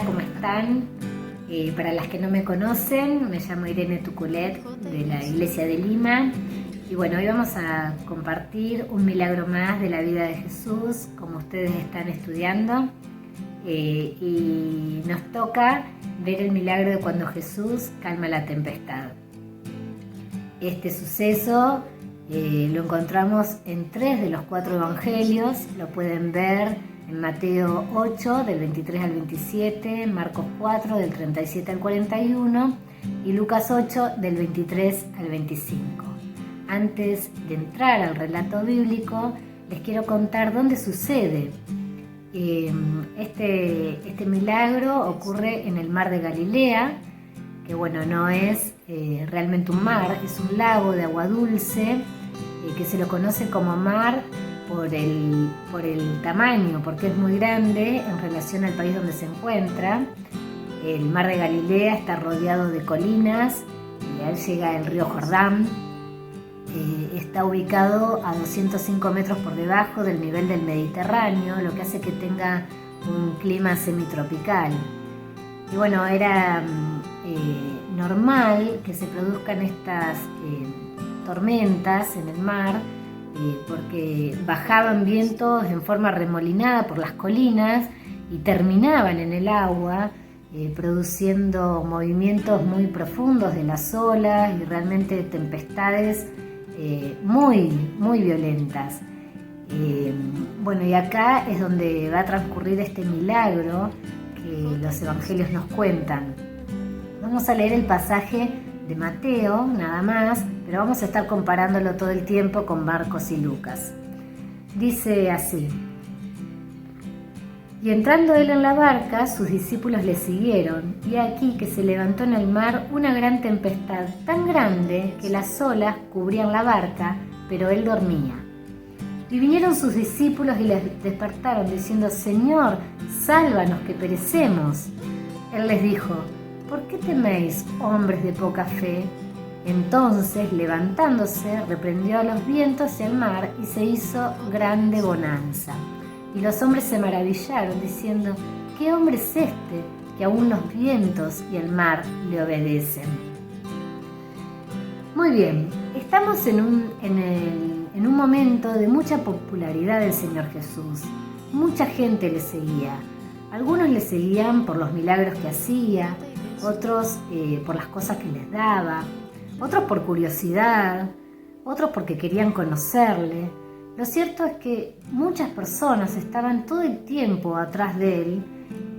¿cómo están? Para las que no me conocen, me llamo Irene Tuculet de la Iglesia de Lima y bueno, hoy vamos a compartir un milagro más de la vida de Jesús, como ustedes están estudiando, y nos toca ver el milagro de cuando Jesús calma la tempestad. Este suceso lo encontramos en 3 de los 4 evangelios, lo pueden ver en Mateo 8, del 23 al 27, Marcos 4, del 37 al 41 y Lucas 8, del 23 al 25. Antes de entrar al relato bíblico, les quiero contar dónde sucede. Este milagro ocurre en el mar de Galilea, que bueno, no es realmente un mar, es un lago de agua dulce, que se lo conoce como mar por el tamaño, porque es muy grande en relación al país donde se encuentra. El mar de Galilea está rodeado de colinas y ahí llega el río Jordán. Está ubicado a 205 metros por debajo del nivel del Mediterráneo, lo que hace que tenga un clima semitropical. Y bueno, era normal que se produzcan estas tormentas en el mar, porque bajaban vientos en forma remolinada por las colinas y terminaban en el agua, produciendo movimientos muy profundos de las olas y realmente tempestades muy, muy violentas. Bueno, y acá es donde va a transcurrir este milagro que los evangelios nos cuentan. Vamos a leer el pasaje de Mateo, nada más, pero vamos a estar comparándolo todo el tiempo con Marcos y Lucas. Dice así: y entrando él en la barca, sus discípulos le siguieron, y aquí que se levantó en el mar una gran tempestad, tan grande que las olas cubrían la barca, pero él dormía. Y vinieron sus discípulos y les despertaron, diciendo: Señor, sálvanos que perecemos. Él les dijo: ¿por qué teméis, hombres de poca fe? Entonces, levantándose, reprendió a los vientos y al mar, y se hizo grande bonanza. Y los hombres se maravillaron, diciendo: ¿qué hombre es este, que aún los vientos y el mar le obedecen? Muy bien, estamos en un momento de mucha popularidad del Señor Jesús. Mucha gente le seguía. Algunos le seguían por los milagros que hacía, otros por las cosas que les daba, otros por curiosidad, otros porque querían conocerle. Lo cierto es que muchas personas estaban todo el tiempo atrás de él,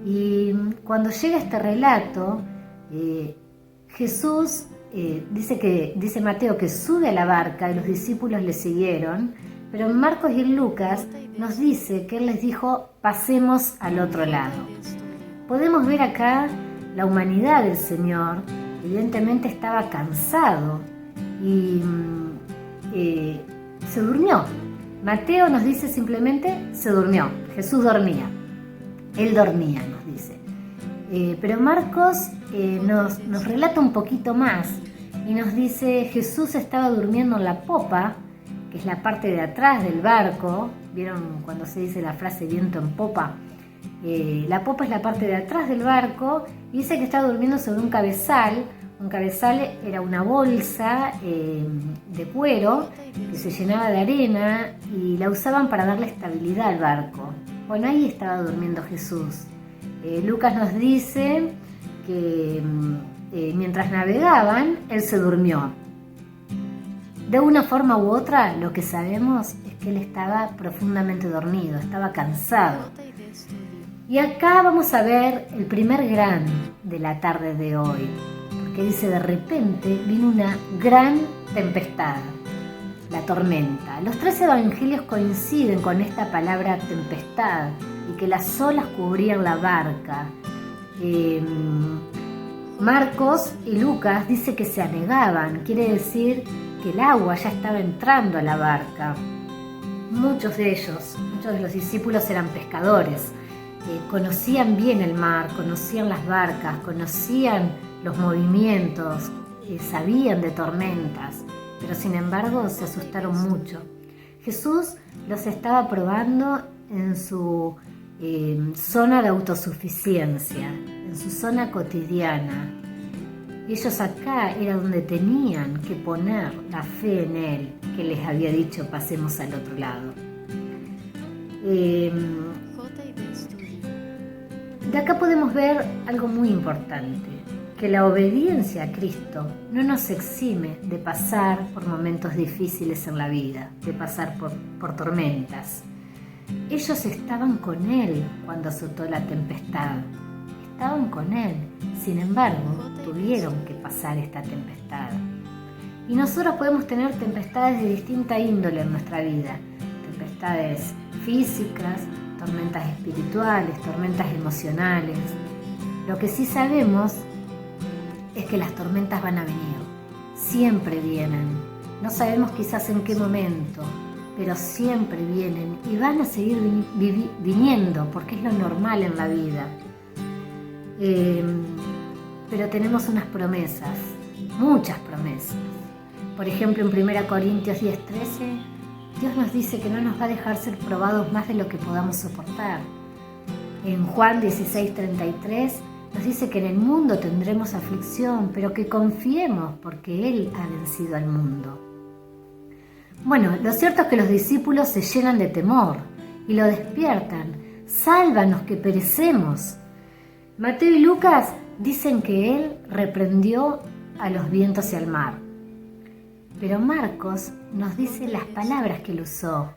y cuando llega este relato, Jesús dice Mateo que sube a la barca y los discípulos le siguieron, pero en Marcos y en Lucas nos dice que él les dijo: pasemos al otro lado. Podemos ver acá la humanidad del Señor. Evidentemente estaba cansado y se durmió. Mateo nos dice simplemente: se durmió. Jesús dormía. Él dormía, nos dice. Pero Marcos nos relata un poquito más y nos dice: Jesús estaba durmiendo en la popa, que es la parte de atrás del barco. ¿Vieron cuando se dice la frase viento en popa? La popa es la parte de atrás del barco, y dice que estaba durmiendo sobre un cabezal. Un cabezal era una bolsa de cuero que se llenaba de arena y la usaban para darle estabilidad al barco. Bueno, ahí estaba durmiendo Jesús. Lucas nos dice que mientras navegaban, él se durmió. De una forma u otra, lo que sabemos es que él estaba profundamente dormido, estaba cansado. Y acá vamos a ver el primer gran de la tarde de hoy, porque dice: de repente vino una gran tempestad, la tormenta. Los 3 evangelios coinciden con esta palabra tempestad y que las olas cubrían la barca. Marcos y Lucas dice que se anegaban, quiere decir que el agua ya estaba entrando a la barca. Muchos de los discípulos eran pescadores, conocían bien el mar, conocían las barcas, conocían los movimientos, sabían de tormentas, pero sin embargo se asustaron mucho. Jesús los estaba probando en su zona de autosuficiencia. en su zona cotidiana. Ellos acá era donde tenían que poner la fe en Él, que les había dicho pasemos al otro lado. De acá podemos ver algo muy importante, que la obediencia a Cristo no nos exime de pasar por momentos difíciles en la vida, de pasar por tormentas. Ellos estaban con Él cuando azotó la tempestad, estaban con Él, sin embargo, tuvieron que pasar esta tempestad. Y nosotros podemos tener tempestades de distinta índole en nuestra vida, tempestades físicas, tormentas espirituales, tormentas emocionales. Lo que sí sabemos es que las tormentas van a venir, siempre vienen. No sabemos quizás en qué momento, pero siempre vienen y van a seguir viniendo porque es lo normal en la vida. Pero tenemos unas promesas, muchas promesas. Por ejemplo, en 1 Corintios 10:13, Dios nos dice que no nos va a dejar ser probados más de lo que podamos soportar. En Juan 16:33 nos dice que en el mundo tendremos aflicción, pero que confiemos porque Él ha vencido al mundo. Bueno, lo cierto es que los discípulos se llenan de temor y lo despiertan. Sálvanos que perecemos. Mateo y Lucas dicen que Él reprendió a los vientos y al mar. Pero Marcos nos dice las palabras que Él usó.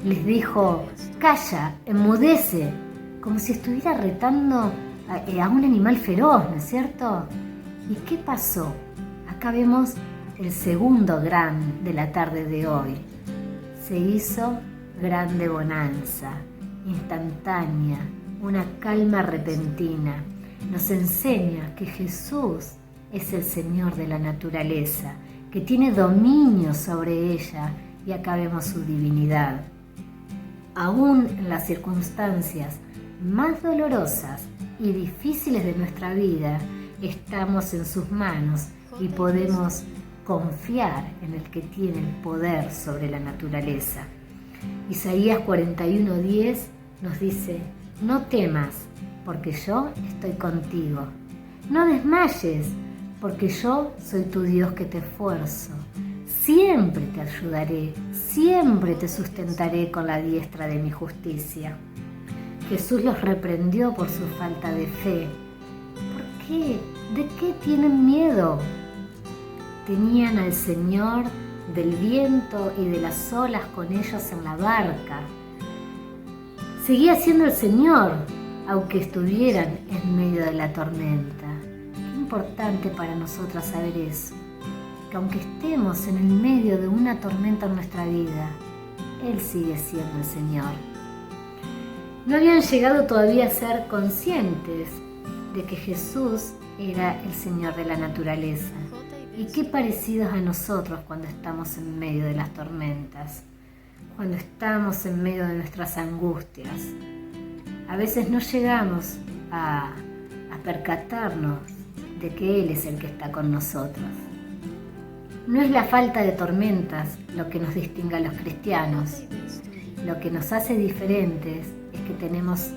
Les dijo, calla, enmudece, como si estuviera retando a un animal feroz, ¿no es cierto? ¿Y qué pasó? Acá vemos el segundo gran de la tarde de hoy. Se hizo grande bonanza, instantánea, una calma repentina. Nos enseña que Jesús es el Señor de la naturaleza, que tiene dominio sobre ella, y acá vemos su divinidad. Aún en las circunstancias más dolorosas y difíciles de nuestra vida, estamos en sus manos y podemos confiar en el que tiene el poder sobre la naturaleza. Isaías 41:10 nos dice, no temas, porque yo estoy contigo. No desmayes, porque yo soy tu Dios que te esfuerzo. Siempre te ayudaré, siempre te sustentaré con la diestra de mi justicia. Jesús los reprendió por su falta de fe. ¿Por qué? ¿De qué tienen miedo? Tenían al Señor del viento y de las olas con ellos en la barca. Seguía siendo el Señor, aunque estuvieran en medio de la tormenta. Qué importante para nosotras saber eso, que aunque estemos en el medio de una tormenta en nuestra vida, Él sigue siendo el Señor. No habían llegado todavía a ser conscientes de que Jesús era el Señor de la naturaleza. Y qué parecidos a nosotros cuando estamos en medio de las tormentas, cuando estamos en medio de nuestras angustias. A veces no llegamos a percatarnos de que Él es el que está con nosotros. No es la falta de tormentas lo que nos distingue a los cristianos. Lo que nos hace diferentes es que tenemos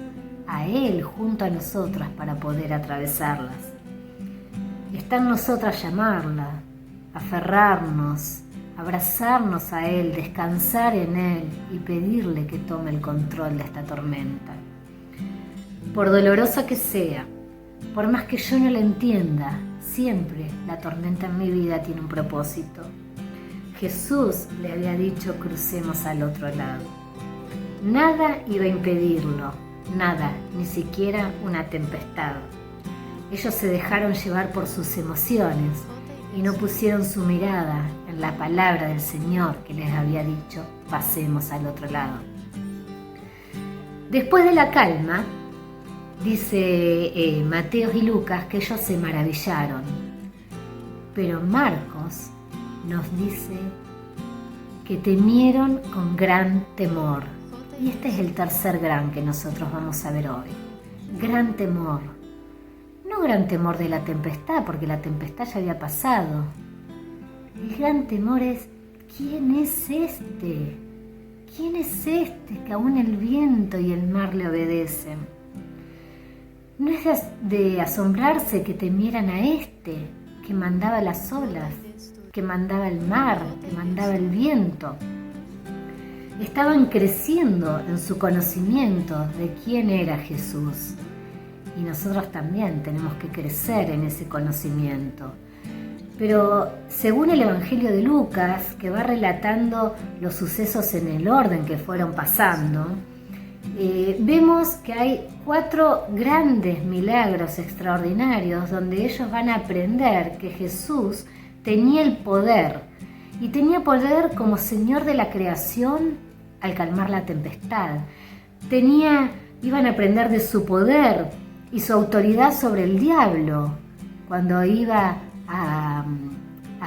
a Él junto a nosotras para poder atravesarlas. Está en nosotras llamarla, aferrarnos, abrazarnos a Él, descansar en Él y pedirle que tome el control de esta tormenta. Por dolorosa que sea, por más que yo no la entienda, siempre la tormenta en mi vida tiene un propósito. Jesús le había dicho crucemos al otro lado. Nada iba a impedirlo, nada, ni siquiera una tempestad. Ellos se dejaron llevar por sus emociones y no pusieron su mirada en la palabra del Señor que les había dicho, pasemos al otro lado. Después de la calma, dice Mateo y Lucas que ellos se maravillaron, pero Marcos nos dice que temieron con gran temor. Y este es el tercer gran que nosotros vamos a ver hoy. Gran temor. No gran temor de la tempestad, porque la tempestad ya había pasado. El gran temor es, ¿quién es este? ¿Quién es este que aún el viento y el mar le obedecen? No es de asombrarse que temieran a este, que mandaba las olas, que mandaba el mar, que mandaba el viento. Estaban creciendo en su conocimiento de quién era Jesús. Y nosotros también tenemos que crecer en ese conocimiento. Pero según el Evangelio de Lucas, que va relatando los sucesos en el orden que fueron pasando, vemos que hay 4 grandes milagros extraordinarios donde ellos van a aprender que Jesús tenía el poder, y tenía poder como Señor de la creación al calmar la tempestad. Iban a aprender de su poder y su autoridad sobre el diablo cuando iba a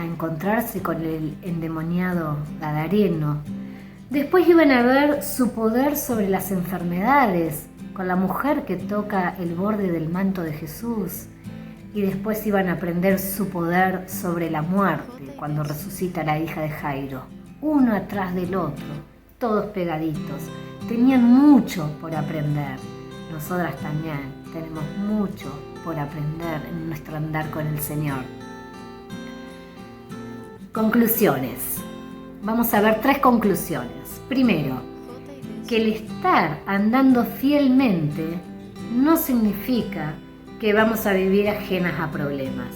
encontrarse con el endemoniado gadareno. Después iban a ver su poder sobre las enfermedades, con la mujer que toca el borde del manto de Jesús. Y después iban a aprender su poder sobre la muerte, cuando resucita la hija de Jairo. Uno atrás del otro, todos pegaditos. Tenían mucho por aprender. Nosotras también tenemos mucho por aprender en nuestro andar con el Señor. Conclusiones. Vamos a ver 3 conclusiones. Primero, que el estar andando fielmente no significa que vamos a vivir ajenas a problemas.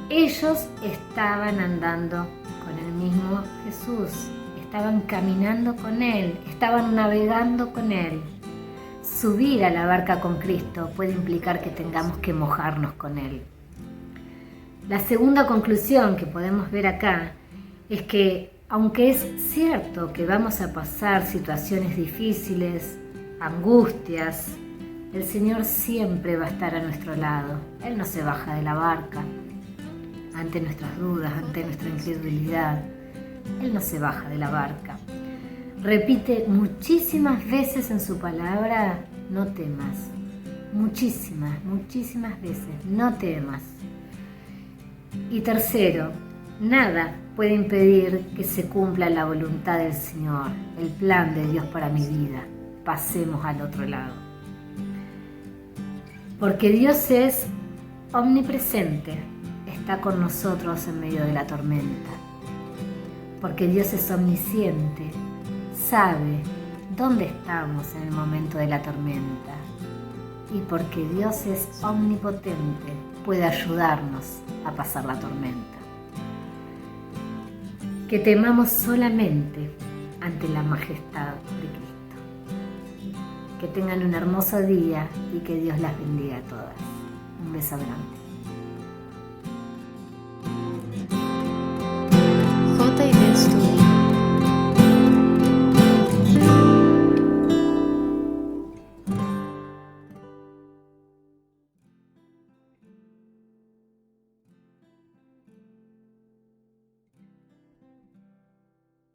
Ellos estaban andando con el mismo Jesús, estaban caminando con Él, estaban navegando con Él. Subir a la barca con Cristo puede implicar que tengamos que mojarnos con Él. La segunda conclusión que podemos ver acá es que, aunque es cierto que vamos a pasar situaciones difíciles, angustias, el Señor siempre va a estar a nuestro lado. Él no se baja de la barca ante nuestras dudas, ante nuestra incredulidad. Él no se baja de la barca. Repite muchísimas veces en su palabra: no temas. Muchísimas veces: no temas. Y tercero, nada puede impedir que se cumpla la voluntad del Señor, el plan de Dios para mi vida. Pasemos al otro lado. Porque Dios es omnipresente, está con nosotros en medio de la tormenta. Porque Dios es omnisciente, sabe dónde estamos en el momento de la tormenta. Y porque Dios es omnipotente, puede ayudarnos a pasar la tormenta. Que temamos solamente ante la majestad de Cristo. Que tengan un hermoso día y que Dios las bendiga a todas. Un beso grande.